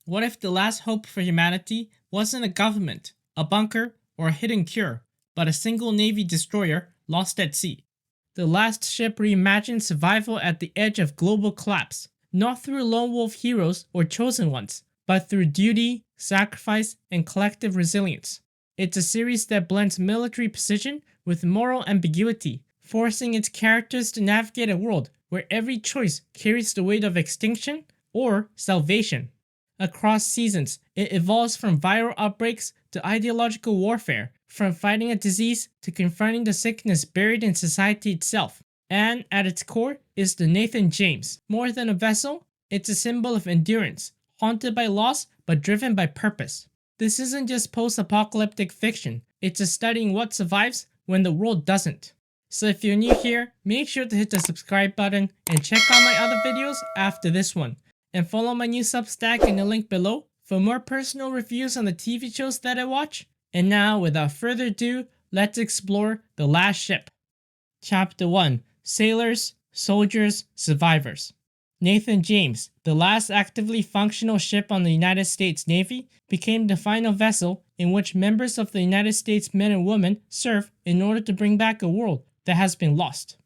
What if the last hope for humanity wasn't a government, a bunker, or a hidden cure, but a single Navy destroyer lost at sea? The last ship reimagined survival at the edge of global collapse, not through lone wolf heroes or chosen ones, but through duty, sacrifice, and collective resilience. It's a series that blends military precision with moral ambiguity, forcing its characters to navigate a world where every choice carries the weight of extinction or salvation. Across seasons, it evolves from viral outbreaks to ideological warfare, from fighting a disease to confronting the sickness buried in society itself. And at its core is the Nathan James. More than a vessel, it's a symbol of endurance, haunted by loss but driven by purpose. This isn't just post-apocalyptic fiction, it's a study in what survives when the world doesn't. So if you're new here, make sure to hit the subscribe button and check out my other videos after this one. And follow my new Substack in the link below for more personal reviews on the TV shows that I watch. And now, without further ado, let's explore The Last Ship. Chapter 1: Sailors, Soldiers, Survivors. Nathan James, the last actively functional ship on the United States Navy, became the final vessel in which members of the United States men and women serve in order to bring back a world that has been lost.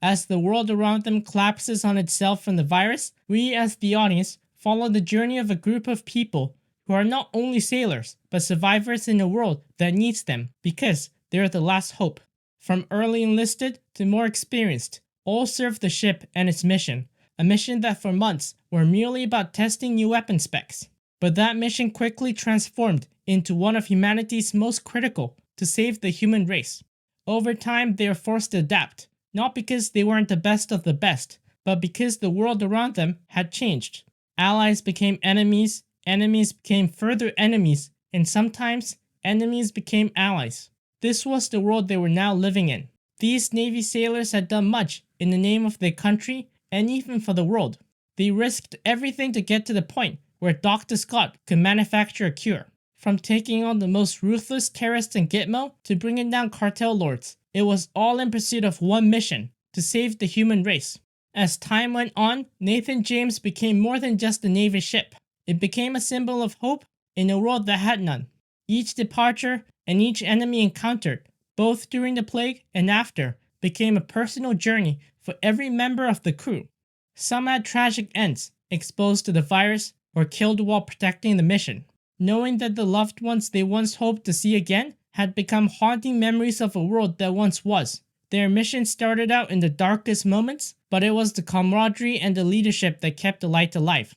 As the world around them collapses on itself from the virus, we as the audience follow the journey of a group of people who are not only sailors, but survivors in a world that needs them because they're the last hope. From early enlisted to more experienced, all serve the ship and its mission, a mission that for months were merely about testing new weapon specs. But that mission quickly transformed into one of humanity's most critical to save the human race. Over time, they are forced to adapt, not because they weren't the best of the best, but because the world around them had changed. Allies became enemies, enemies became further enemies, and sometimes enemies became allies. This was the world they were now living in. These Navy sailors had done much in the name of their country and even for the world. They risked everything to get to the point where Dr. Scott could manufacture a cure. From taking on the most ruthless terrorists in Gitmo to bringing down cartel lords, it was all in pursuit of one mission: to save the human race. As time went on, Nathan James became more than just a Navy ship. It became a symbol of hope in a world that had none. Each departure and each enemy encountered, both during the plague and after, became a personal journey for every member of the crew. Some had tragic ends, exposed to the virus, or killed while protecting the mission, knowing that the loved ones they once hoped to see again had become haunting memories of a world that once was. Their mission started out in the darkest moments, but it was the camaraderie and the leadership that kept the light alive.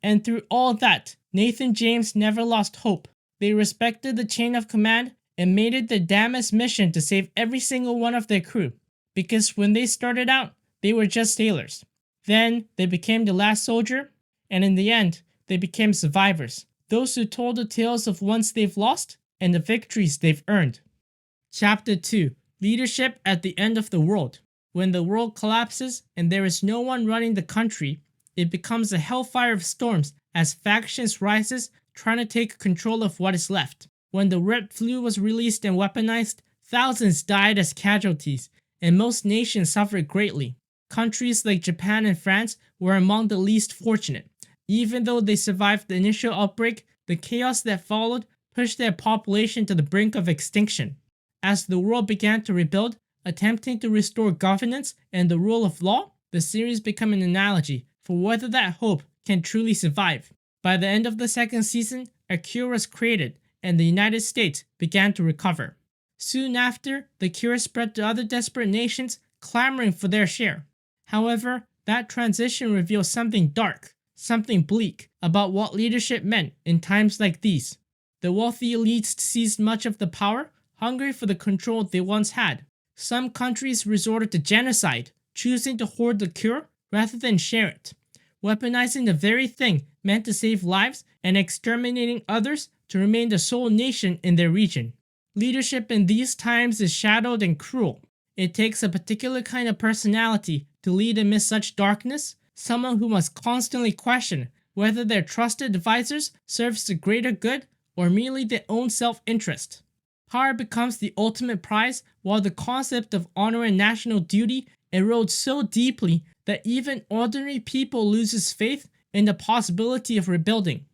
And through all that, Nathan James never lost hope. They respected the chain of command and made it their damnedest mission to save every single one of their crew. Because when they started out, they were just sailors. Then they became the last soldier, and in the end, they became survivors. Those who told the tales of once they've lost and the victories they've earned. Chapter 2: Leadership at the End of the World. When the world collapses and there is no one running the country, it becomes a hellfire of storms as factions rises trying to take control of what is left. When the red flu was released and weaponized, thousands died as casualties, and most nations suffered greatly. Countries like Japan and France were among the least fortunate. Even though they survived the initial outbreak, the chaos that followed pushed their population to the brink of extinction. As the world began to rebuild, attempting to restore governance and the rule of law, the series became an analogy for whether that hope can truly survive. By the end of the second season, a cure was created, and the United States began to recover. Soon after, the cure spread to other desperate nations clamoring for their share. However, that transition reveals something dark, something bleak about what leadership meant in times like these. The wealthy elites seized much of the power, hungry for the control they once had. Some countries resorted to genocide, choosing to hoard the cure rather than share it, weaponizing the very thing meant to save lives and exterminating others to remain the sole nation in their region. Leadership in these times is shadowed and cruel. It takes a particular kind of personality to lead amidst such darkness, someone who must constantly question whether their trusted advisors serves the greater good or merely their own self-interest. Power becomes the ultimate prize, while the concept of honor and national duty erodes so deeply that even ordinary people loses faith in the possibility of rebuilding.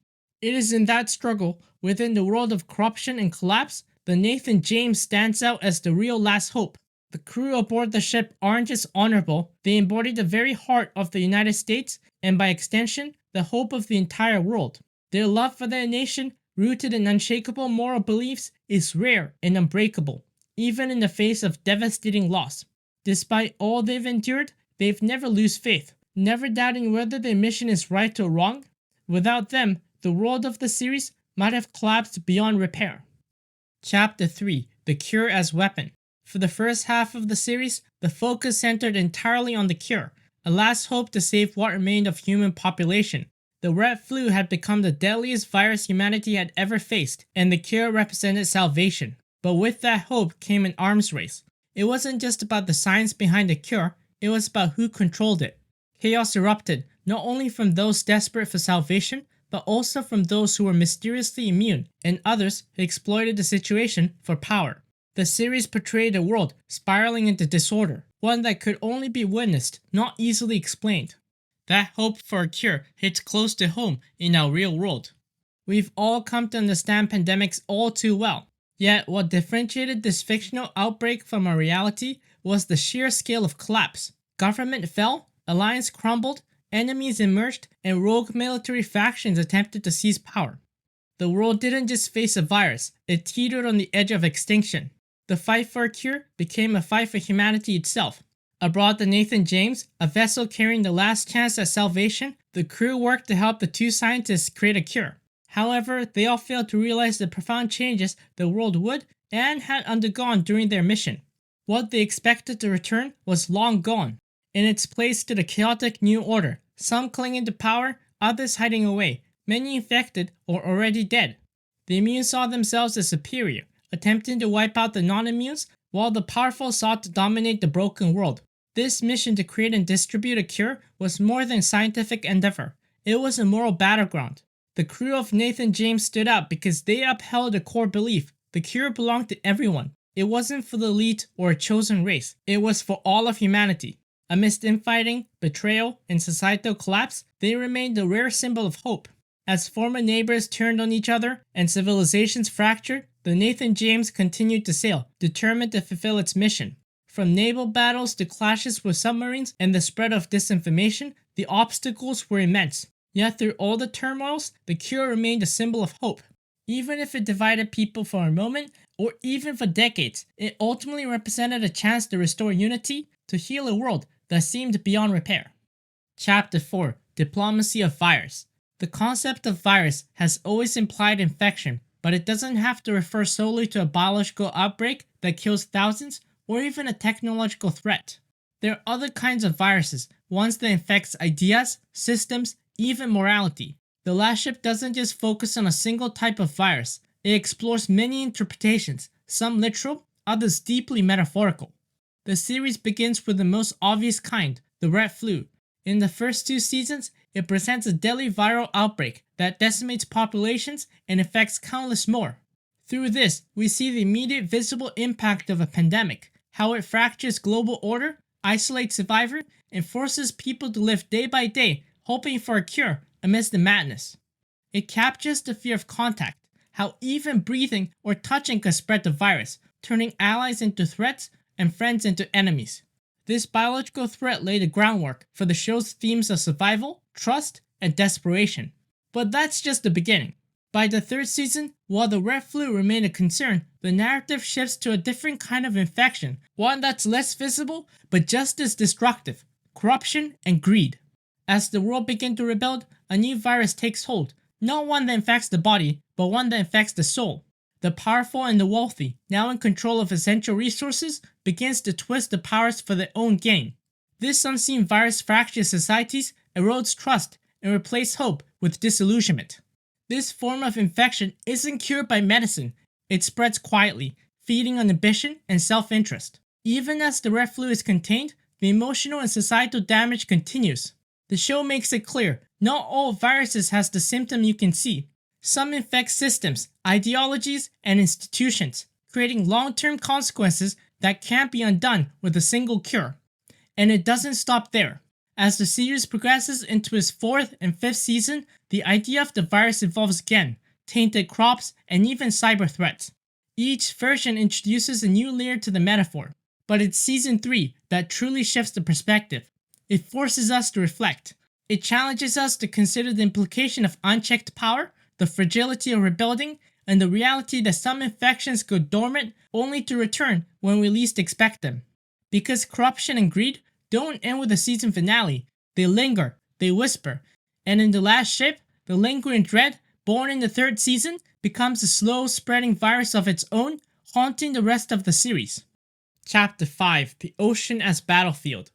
It is in that struggle, within the world of corruption and collapse, the Nathan James stands out as the real last hope. The crew aboard the ship aren't just honorable, they embody the very heart of the United States, and by extension, the hope of the entire world. Their love for their nation, rooted in unshakable moral beliefs, is rare and unbreakable, even in the face of devastating loss. Despite all they've endured, they've never lose faith, never doubting whether their mission is right or wrong. Without them, the world of the series might have collapsed beyond repair. Chapter 3: The Cure as Weapon. For the first half of the series, the focus centered entirely on the cure, a last hope to save what remained of human population. The red flu had become the deadliest virus humanity had ever faced, and the cure represented salvation. But with that hope came an arms race. It wasn't just about the science behind the cure, it was about who controlled it. Chaos erupted, not only from those desperate for salvation, but also from those who were mysteriously immune, and others who exploited the situation for power. The series portrayed a world spiraling into disorder, one that could only be witnessed, not easily explained. That hope for a cure hits close to home in our real world. We've all come to understand pandemics all too well. Yet what differentiated this fictional outbreak from a reality was the sheer scale of collapse. Government fell, alliance crumbled, enemies emerged, and rogue military factions attempted to seize power. The world didn't just face a virus, it teetered on the edge of extinction. The fight for a cure became a fight for humanity itself. Aboard the Nathan James, a vessel carrying the last chance at salvation, the crew worked to help the two scientists create a cure. However, they all failed to realize the profound changes the world would and had undergone during their mission. What they expected to return was long gone. In its place stood a chaotic new order, some clinging to power, others hiding away, many infected or already dead. The immune saw themselves as superior, attempting to wipe out the non-immunes, while the powerful sought to dominate the broken world. This mission to create and distribute a cure was more than scientific endeavor. It was a moral battleground. The crew of Nathan James stood out because they upheld a core belief: the cure belonged to everyone. It wasn't for the elite or a chosen race. It was for all of humanity. Amidst infighting, betrayal, and societal collapse, they remained a rare symbol of hope. As former neighbors turned on each other and civilizations fractured, the Nathan James continued to sail, determined to fulfill its mission. From naval battles to clashes with submarines and the spread of disinformation, the obstacles were immense. Yet through all the turmoils, the cure remained a symbol of hope. Even if it divided people for a moment, or even for decades, it ultimately represented a chance to restore unity, to heal a world that seemed beyond repair. Chapter 4: Diplomacy of Virus. The concept of virus has always implied infection, but it doesn't have to refer solely to a biological outbreak that kills thousands, or even a technological threat. There are other kinds of viruses, ones that infect ideas, systems, even morality. The last ship doesn't just focus on a single type of virus, it explores many interpretations, some literal, others deeply metaphorical. The series begins with the most obvious kind, the red flu. In the first 2 seasons, it presents a deadly viral outbreak that decimates populations and affects countless more. Through this, we see the immediate visible impact of a pandemic, how it fractures global order, isolates survivors, and forces people to live day by day, hoping for a cure amidst the madness. It captures the fear of contact, how even breathing or touching can spread the virus, turning allies into threats and friends into enemies. This biological threat laid the groundwork for the show's themes of survival, trust, and desperation. But that's just the beginning. By the 3rd season, while the red flu remained a concern, the narrative shifts to a different kind of infection, one that's less visible but just as destructive: corruption and greed. As the world begins to rebuild, a new virus takes hold, not one that infects the body, but one that infects the soul. The powerful and the wealthy, now in control of essential resources, begins to twist the powers for their own gain. This unseen virus fractures societies, erodes trust, and replaces hope with disillusionment. This form of infection isn't cured by medicine, it spreads quietly, feeding on ambition and self-interest. Even as the red flu is contained, the emotional and societal damage continues. The show makes it clear, not all viruses has the symptom you can see. Some infect systems, ideologies, and institutions, creating long-term consequences that can't be undone with a single cure. And it doesn't stop there. As the series progresses into its 4th and 5th season, the idea of the virus evolves again, tainted crops, and even cyber threats. Each version introduces a new layer to the metaphor, but it's Season 3 that truly shifts the perspective. It forces us to reflect. It challenges us to consider the implication of unchecked power, the fragility of rebuilding, and the reality that some infections go dormant only to return when we least expect them. Because corruption and greed don't end with the season finale, they linger, they whisper, and in The Last Ship, the lingering dread, born in the 3rd season, becomes a slow spreading virus of its own, haunting the rest of the series. Chapter 5: The Ocean as Battlefield.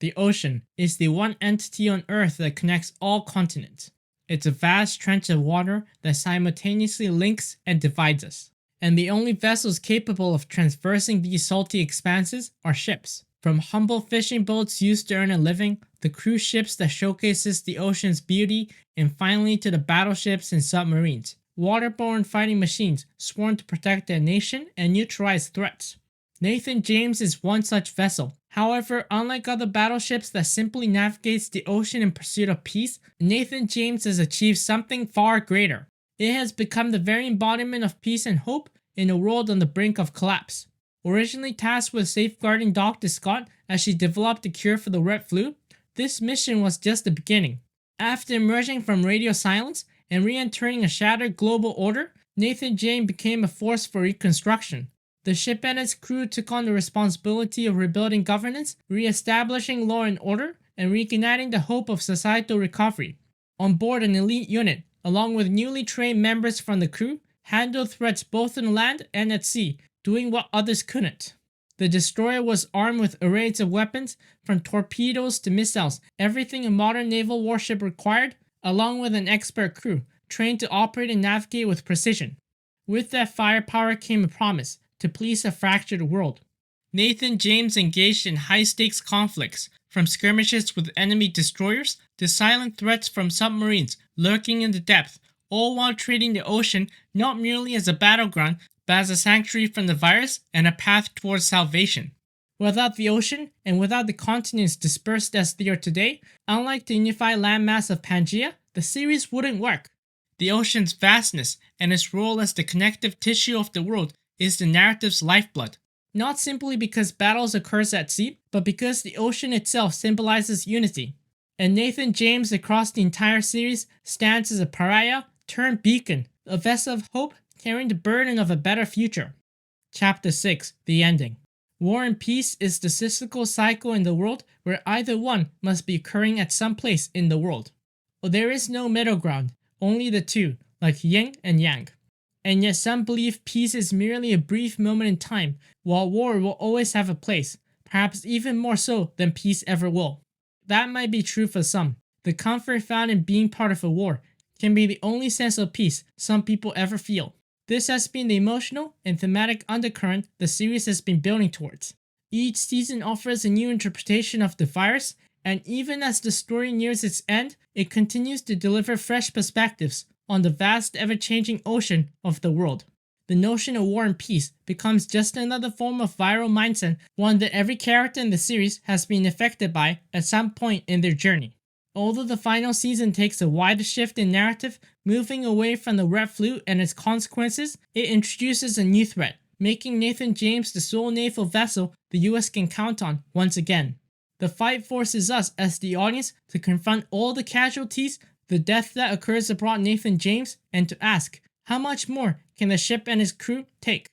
The ocean is the one entity on Earth that connects all continents. It's a vast trench of water that simultaneously links and divides us. And the only vessels capable of traversing these salty expanses are ships. From humble fishing boats used to earn a living, the cruise ships that showcases the ocean's beauty, and finally to the battleships and submarines, waterborne fighting machines sworn to protect their nation and neutralize threats. Nathan James is one such vessel. However, unlike other battleships that simply navigates the ocean in pursuit of peace, Nathan James has achieved something far greater. It has become the very embodiment of peace and hope in a world on the brink of collapse. Originally tasked with safeguarding Dr. Scott as she developed a cure for the red flu, this mission was just the beginning. After emerging from radio silence and re-entering a shattered global order, Nathan James became a force for reconstruction. The ship and its crew took on the responsibility of rebuilding governance, re-establishing law and order, and reigniting the hope of societal recovery. On board, an elite unit, along with newly trained members from the crew, handled threats both on land and at sea, doing what others couldn't. The destroyer was armed with arrays of weapons, from torpedoes to missiles, everything a modern naval warship required, along with an expert crew, trained to operate and navigate with precision. With that firepower came a promise to police a fractured world. Nathan James engaged in high-stakes conflicts, from skirmishes with enemy destroyers to silent threats from submarines lurking in the depth, all while treating the ocean not merely as a battleground, but as a sanctuary from the virus and a path towards salvation. Without the ocean, and without the continents dispersed as they are today, unlike the unified landmass of Pangaea, the series wouldn't work. The ocean's vastness and its role as the connective tissue of the world is the narrative's lifeblood. Not simply because battles occur at sea, but because the ocean itself symbolizes unity. And Nathan James across the entire series stands as a pariah turned beacon, a vessel of hope carrying the burden of a better future. Chapter 6: The Ending. War and peace is the cyclical cycle in the world where either one must be occurring at some place in the world. There is no middle ground, only the two, like yin and yang. And yet some believe peace is merely a brief moment in time, while war will always have a place, perhaps even more so than peace ever will. That might be true for some. The comfort found in being part of a war can be the only sense of peace some people ever feel. This has been the emotional and thematic undercurrent the series has been building towards. Each season offers a new interpretation of the virus, and even as the story nears its end, it continues to deliver fresh perspectives on the vast ever-changing ocean of the world. The notion of war and peace becomes just another form of viral mindset, one that every character in the series has been affected by at some point in their journey. Although the final season takes a wide shift in narrative, moving away from the red flu and its consequences, it introduces a new threat, making Nathan James the sole naval vessel the US can count on once again. The fight forces us as the audience to confront all the casualties, the death that occurs aboard Nathan James, and to ask, how much more can the ship and its crew take?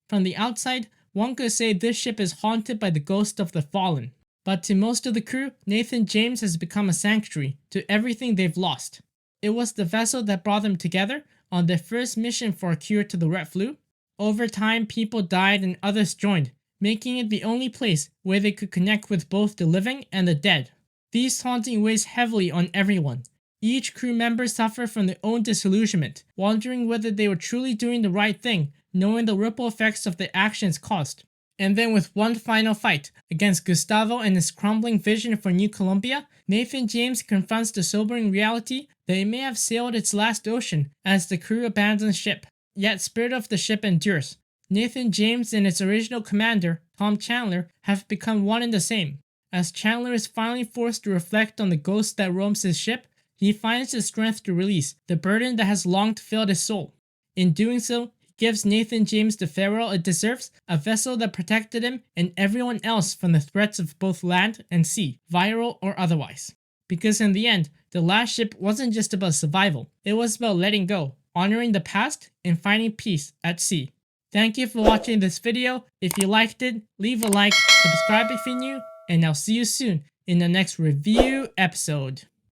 From the outside, one could say this ship is haunted by the ghost of the fallen. But to most of the crew, Nathan James has become a sanctuary to everything they've lost. It was the vessel that brought them together on their first mission for a cure to the red flu. Over time, people died and others joined, making it the only place where they could connect with both the living and the dead. These haunting weighs heavily on everyone. Each crew member suffered from their own disillusionment, wondering whether they were truly doing the right thing, knowing the ripple effects of their actions caused. And then with one final fight against Gustavo and his crumbling vision for New Columbia, Nathan James confronts the sobering reality that it may have sailed its last ocean as the crew abandons ship. Yet spirit of the ship endures. Nathan James and its original commander, Tom Chandler, have become one and the same. As Chandler is finally forced to reflect on the ghost that roams his ship, he finds the strength to release the burden that has long filled his soul. In doing so, he gives Nathan James the farewell it deserves, a vessel that protected him and everyone else from the threats of both land and sea, viral or otherwise. Because in the end, the last ship wasn't just about survival, it was about letting go, honoring the past, and finding peace at sea. Thank you for watching this video. If you liked it, leave a like, subscribe if you're new, and I'll see you soon in the next review episode.